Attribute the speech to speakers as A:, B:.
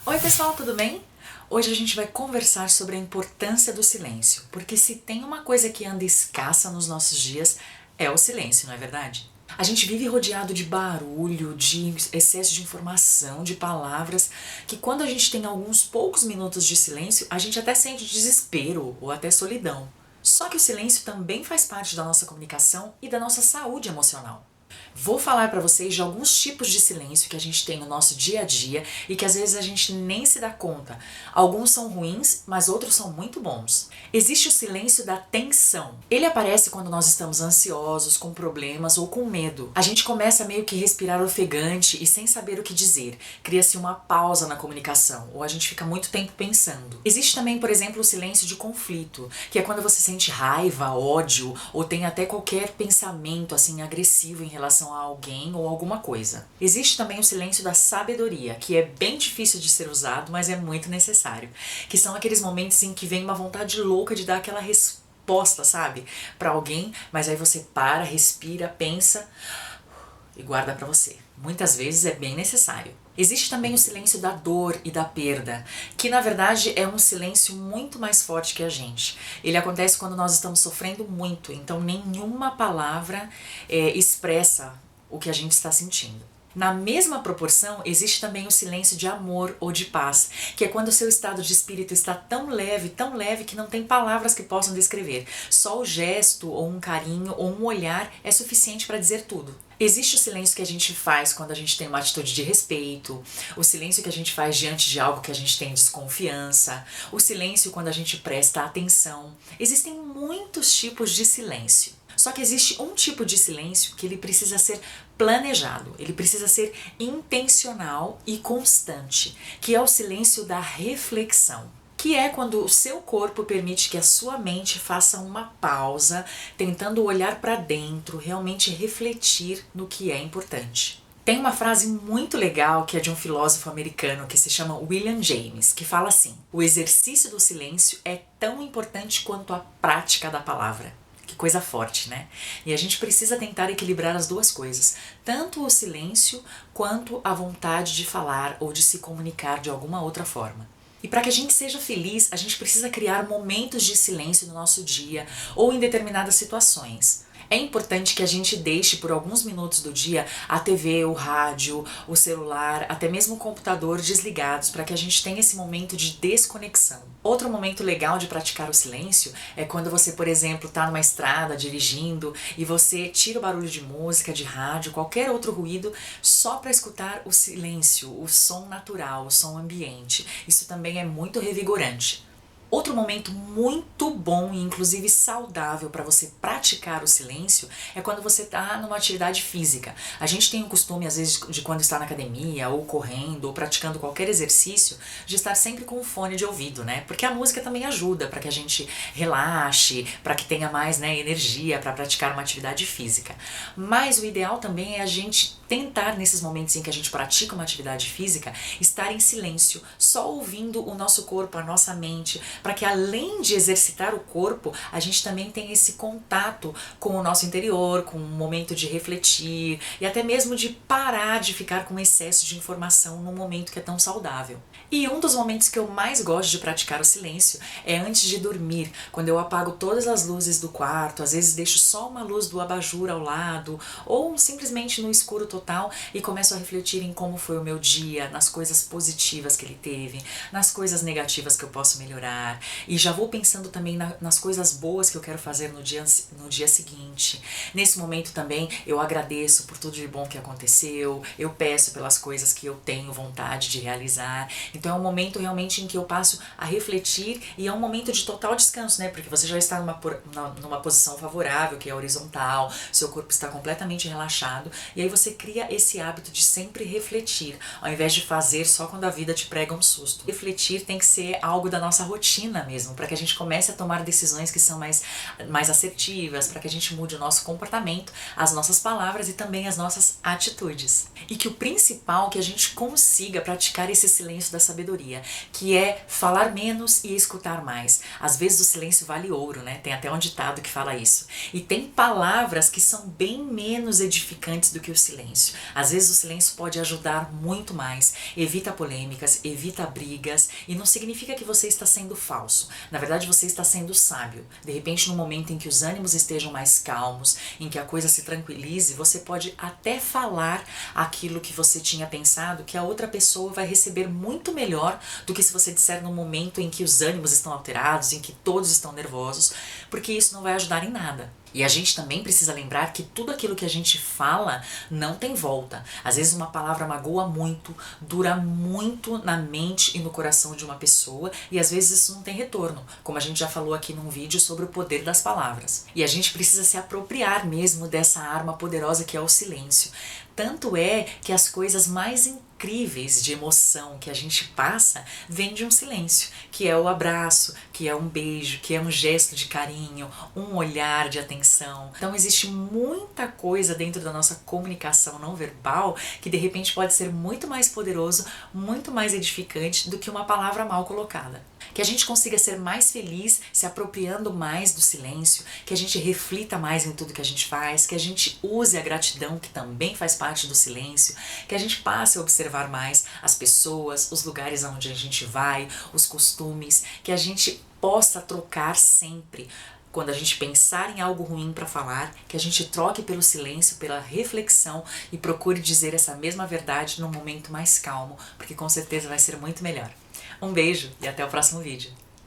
A: Oi pessoal, tudo bem? Hoje a gente vai conversar sobre a importância do silêncio, porque se tem uma coisa que anda escassa nos nossos dias é o silêncio, não é verdade? A gente vive rodeado de barulho, de excesso de informação, de palavras, que quando a gente tem alguns poucos minutos de silêncio, a gente até sente desespero ou até solidão. Só que o silêncio também faz parte da nossa comunicação e da nossa saúde emocional. Vou falar para vocês de alguns tipos de silêncio que a gente tem no nosso dia a dia e que às vezes a gente nem se dá conta. Alguns são ruins, mas outros são muito bons. Existe o silêncio da tensão. Ele aparece quando nós estamos ansiosos, com problemas ou com medo. A gente começa meio que respirar ofegante e sem saber o que dizer. Cria-se uma pausa na comunicação, ou a gente fica muito tempo pensando. Existe também, por exemplo, o silêncio de conflito, que é quando você sente raiva, ódio ou tem até qualquer pensamento assim agressivo em relação a alguém ou alguma coisa. Existe também o silêncio da sabedoria, que é bem difícil de ser usado, mas é muito necessário. Que são aqueles momentos em que vem uma vontade louca de dar aquela resposta, sabe? Pra alguém, mas aí você para, respira, pensa e guarda pra você. Muitas vezes é bem necessário. Existe também o silêncio da dor e da perda, que na verdade é um silêncio muito mais forte que a gente. Ele acontece quando nós estamos sofrendo muito, então nenhuma palavra expressa o que a gente está sentindo. Na mesma proporção, existe também o silêncio de amor ou de paz, que é quando o seu estado de espírito está tão leve que não tem palavras que possam descrever. Só o gesto, ou um carinho, ou um olhar é suficiente para dizer tudo. Existe o silêncio que a gente faz quando a gente tem uma atitude de respeito, o silêncio que a gente faz diante de algo que a gente tem desconfiança, o silêncio quando a gente presta atenção. Existem muitos tipos de silêncio. Só que existe um tipo de silêncio que ele precisa ser planejado, ele precisa ser intencional e constante, que é o silêncio da reflexão. Que é quando o seu corpo permite que a sua mente faça uma pausa, tentando olhar para dentro, realmente refletir no que é importante. Tem uma frase muito legal que é de um filósofo americano que se chama William James, que fala assim: o exercício do silêncio é tão importante quanto a prática da palavra. Que coisa forte, né? E a gente precisa tentar equilibrar as duas coisas, tanto o silêncio quanto a vontade de falar ou de se comunicar de alguma outra forma. E para que a gente seja feliz, a gente precisa criar momentos de silêncio no nosso dia ou em determinadas situações. É importante que a gente deixe por alguns minutos do dia a TV, o rádio, o celular, até mesmo o computador desligados para que a gente tenha esse momento de desconexão. Outro momento legal de praticar o silêncio é quando você, por exemplo, está numa estrada dirigindo e você tira o barulho de música, de rádio, qualquer outro ruído, só para escutar o silêncio, o som natural, o som ambiente. Isso também é muito revigorante. Outro momento muito bom e inclusive saudável para você praticar o silêncio é quando você está numa atividade física. A gente tem o costume, às vezes, de quando está na academia, ou correndo, ou praticando qualquer exercício, de estar sempre com o fone de ouvido, né? Porque a música também ajuda para que a gente relaxe, para que tenha mais, né, energia para praticar uma atividade física. Mas o ideal também é a gente tentar, nesses momentos em que a gente pratica uma atividade física, estar em silêncio, só ouvindo o nosso corpo, a nossa mente, para que além de exercitar o corpo, a gente também tenha esse contato com o nosso interior, com um momento de refletir e até mesmo de parar de ficar com excesso de informação num momento que é tão saudável. E um dos momentos que eu mais gosto de praticar o silêncio é antes de dormir, quando eu apago todas as luzes do quarto, às vezes deixo só uma luz do abajur ao lado, ou simplesmente no escuro total e começo a refletir em como foi o meu dia, nas coisas positivas que ele teve, nas coisas negativas que eu posso melhorar, e já vou pensando também nas coisas boas que eu quero fazer no dia seguinte. Nesse momento também eu agradeço por tudo de bom que aconteceu, eu peço pelas coisas que eu tenho vontade de realizar. Então é um momento realmente em que eu passo a refletir e é um momento de total descanso, né? Porque você já está numa posição favorável, que é horizontal, seu corpo está completamente relaxado e aí você cria esse hábito de sempre refletir, ao invés de fazer só quando a vida te prega um susto. Refletir tem que ser algo da nossa rotina. rotina mesmo, para que a gente comece a tomar decisões que são mais assertivas, para que a gente mude o nosso comportamento, as nossas palavras e também as nossas atitudes. E que o principal, que a gente consiga praticar esse silêncio da sabedoria, que é falar menos e escutar mais. Às vezes o silêncio vale ouro, né? Tem até um ditado que fala isso. E tem palavras que são bem menos edificantes do que o silêncio. Às vezes o silêncio pode ajudar muito mais. Evita polêmicas, evita brigas, e não significa que você está sendo falso. Na verdade, você está sendo sábio. De repente, no momento em que os ânimos estejam mais calmos, em que a coisa se tranquilize, você pode até falar aquilo que você tinha pensado, que a outra pessoa vai receber muito melhor do que se você disser no momento em que os ânimos estão alterados, em que todos estão nervosos, porque isso não vai ajudar em nada. E a gente também precisa lembrar que tudo aquilo que a gente fala não tem volta. Às vezes uma palavra magoa muito, dura muito na mente e no coração de uma pessoa, e às vezes isso não tem retorno, como a gente já falou aqui num vídeo sobre o poder das palavras. E a gente precisa se apropriar mesmo dessa arma poderosa que é o silêncio. Tanto é que as coisas mais incríveis de emoção que a gente passa vêm de um silêncio, que é o abraço, que é um beijo, que é um gesto de carinho, um olhar de atenção. Então existe muita coisa dentro da nossa comunicação não verbal que de repente pode ser muito mais poderoso, muito mais edificante do que uma palavra mal colocada. Que a gente consiga ser mais feliz se apropriando mais do silêncio, que a gente reflita mais em tudo que a gente faz, que a gente use a gratidão, que também faz parte do silêncio, que a gente passe a observar mais as pessoas, os lugares aonde a gente vai, os costumes, que a gente possa trocar sempre. Quando a gente pensar em algo ruim para falar, que a gente troque pelo silêncio, pela reflexão e procure dizer essa mesma verdade num momento mais calmo, porque com certeza vai ser muito melhor. Um beijo e até o próximo vídeo.